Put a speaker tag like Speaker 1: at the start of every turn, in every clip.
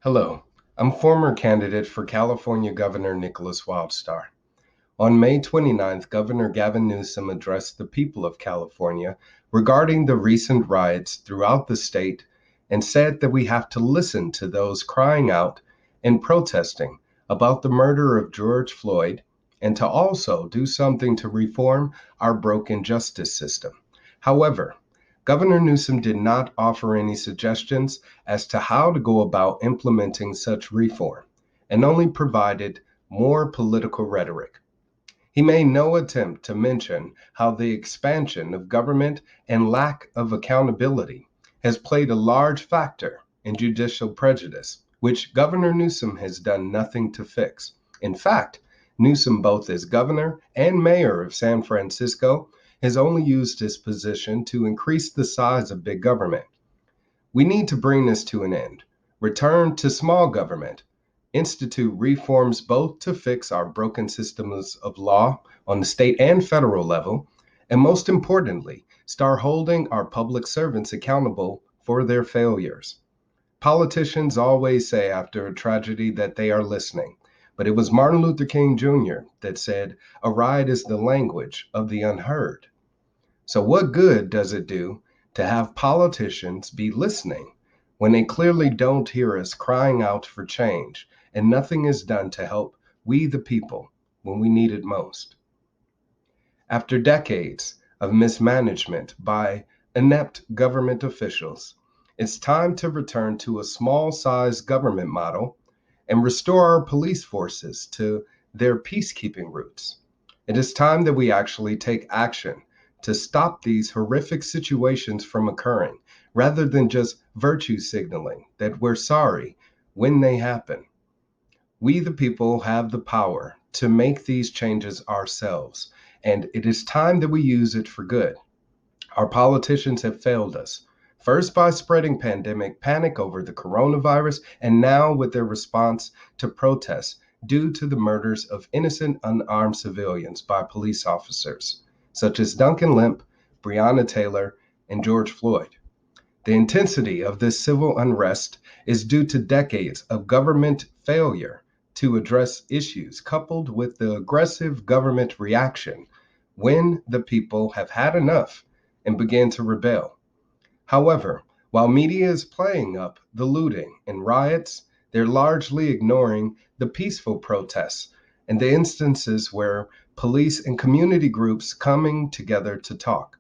Speaker 1: Hello, I'm former candidate for California Governor Nickolas Wildstar. On May 29th, Governor Gavin Newsom addressed the people of California regarding the recent riots throughout the state and said that we have to listen to those crying out and protesting about the murder of George Floyd and to also do something to reform our broken justice system. However, Governor Newsom did not offer any suggestions as to how to go about implementing such reform and only provided more political rhetoric. He made no attempt to mention how the expansion of government and lack of accountability has played a large factor in judicial prejudice, which Governor Newsom has done nothing to fix. In fact, Newsom, both as governor and mayor of San Francisco, has only used his position to increase the size of big government. We need to bring this to an end, return to small government, institute reforms both to fix our broken systems of law on the state and federal level, and most importantly, start holding our public servants accountable for their failures. Politicians always say after a tragedy that they are listening, but it was Martin Luther King Jr. that said, "A riot is the language of the unheard." So, what good does it do to have politicians be listening when they clearly don't hear us crying out for change and nothing is done to help we the people when we need it most? After decades of mismanagement by inept government officials, it's time to return to a small-sized government model and restore our police forces to their peacekeeping roots. It is time that we actually take action to stop these horrific situations from occurring, rather than just virtue signaling that we're sorry when they happen. We, the people, have the power to make these changes ourselves, and it is time that we use it for good. Our politicians have failed us, first by spreading pandemic panic over the coronavirus, and now with their response to protests due to the murders of innocent unarmed civilians by police officers, such as Duncan Lemp, Breonna Taylor, and George Floyd. The intensity of this civil unrest is due to decades of government failure to address issues, coupled with the aggressive government reaction when the people have had enough and begin to rebel. However, while media is playing up the looting and riots, they're largely ignoring the peaceful protests and the instances where police and community groups coming together to talk,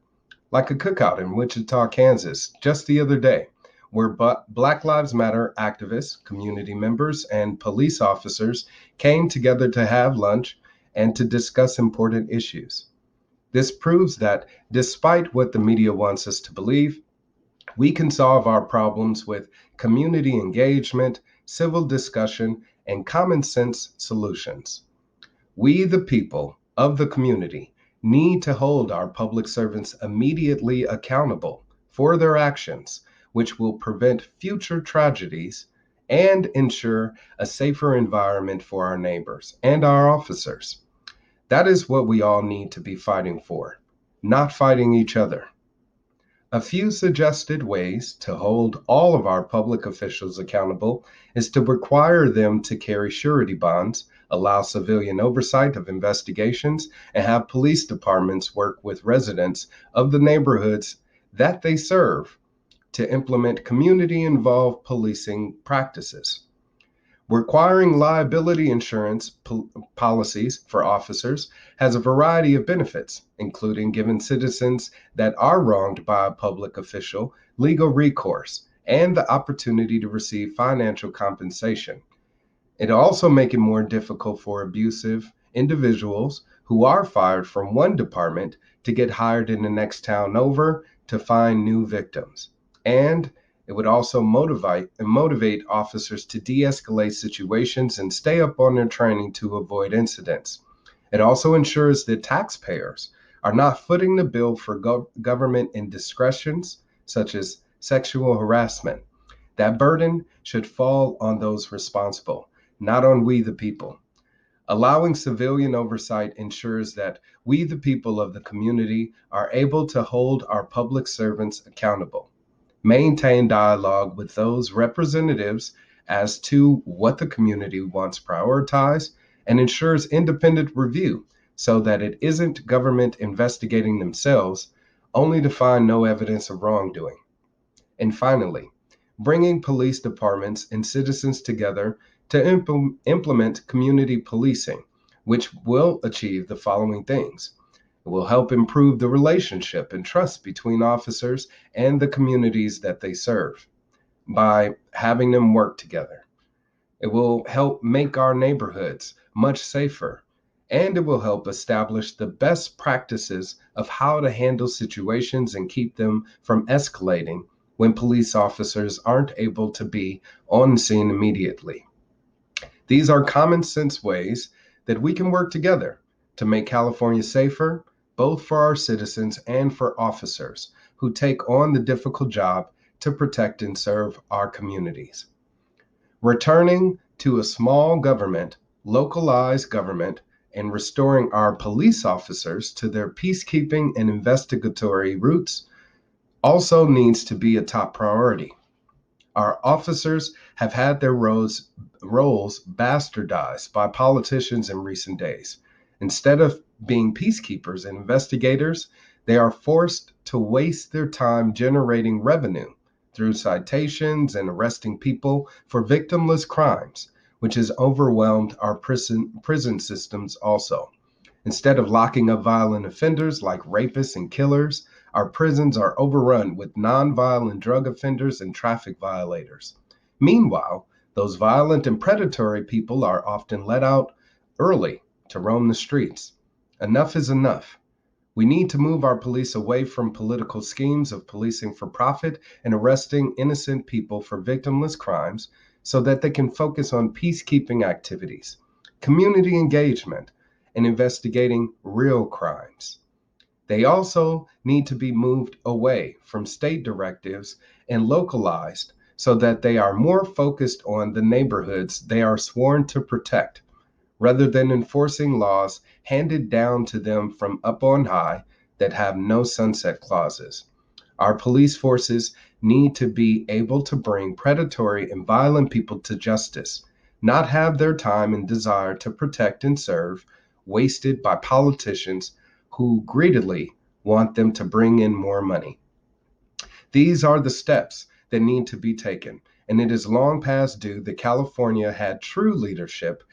Speaker 1: like a cookout in Wichita, Kansas, just the other day, where Black Lives Matter activists, community members, and police officers came together to have lunch and to discuss important issues. This proves that despite what the media wants us to believe, we can solve our problems with community engagement, civil discussion, and common sense solutions. We, the people of the community, need to hold our public servants immediately accountable for their actions, which will prevent future tragedies and ensure a safer environment for our neighbors and our officers. That is what we all need to be fighting for, not fighting each other. A few suggested ways to hold all of our public officials accountable is to require them to carry surety bonds, allow civilian oversight of investigations, and have police departments work with residents of the neighborhoods that they serve to implement community-involved policing practices. Requiring liability insurance policies for officers has a variety of benefits, including giving citizens that are wronged by a public official legal recourse and the opportunity to receive financial compensation. It also makes it more difficult for abusive individuals who are fired from one department to get hired in the next town over to find new victims. And it would also motivate officers to de-escalate situations and stay up on their training to avoid incidents. It also ensures that taxpayers are not footing the bill for government indiscretions, such as sexual harassment. That burden should fall on those responsible, not on we the people. Allowing civilian oversight ensures that we the people of the community are able to hold our public servants accountable. Maintain dialogue with those representatives as to what the community wants prioritized and ensures independent review so that it isn't government investigating themselves only to find no evidence of wrongdoing. And finally, bringing police departments and citizens together to implement community policing, which will achieve the following things. It will help improve the relationship and trust between officers and the communities that they serve by having them work together. It will help make our neighborhoods much safer, and it will help establish the best practices of how to handle situations and keep them from escalating when police officers aren't able to be on scene immediately. These are common sense ways that we can work together to make California safer, both for our citizens and for officers who take on the difficult job to protect and serve our communities. Returning to a small government, localized government, and restoring our police officers to their peacekeeping and investigatory roots also needs to be a top priority. Our officers have had their roles bastardized by politicians in recent days. Instead of being peacekeepers and investigators, they are forced to waste their time generating revenue through citations and arresting people for victimless crimes, which has overwhelmed our prison systems also. Instead of locking up violent offenders like rapists and killers, our prisons are overrun with nonviolent drug offenders and traffic violators. Meanwhile, those violent and predatory people are often let out early to roam the streets. Enough is enough. We need to move our police away from political schemes of policing for profit and arresting innocent people for victimless crimes so that they can focus on peacekeeping activities, community engagement, and investigating real crimes. They also need to be moved away from state directives and localized so that they are more focused on the neighborhoods they are sworn to protect, rather than enforcing laws handed down to them from up on high that have no sunset clauses. Our police forces need to be able to bring predatory and violent people to justice, not have their time and desire to protect and serve wasted by politicians who greedily want them to bring in more money. These are the steps that need to be taken, and it is long past due that California had true leadership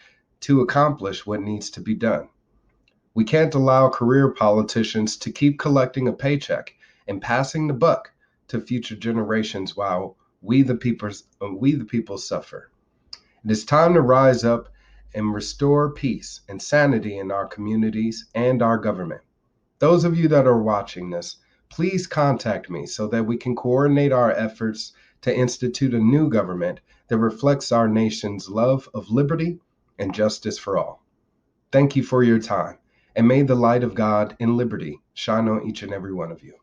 Speaker 1: to accomplish what needs to be done. We can't allow career politicians to keep collecting a paycheck and passing the buck to future generations while we the people suffer. It is time to rise up and restore peace and sanity in our communities and our government. Those of you that are watching this, please contact me so that we can coordinate our efforts to institute a new government that reflects our nation's love of liberty and justice for all. Thank you for your time, and may the light of God and liberty shine on each and every one of you.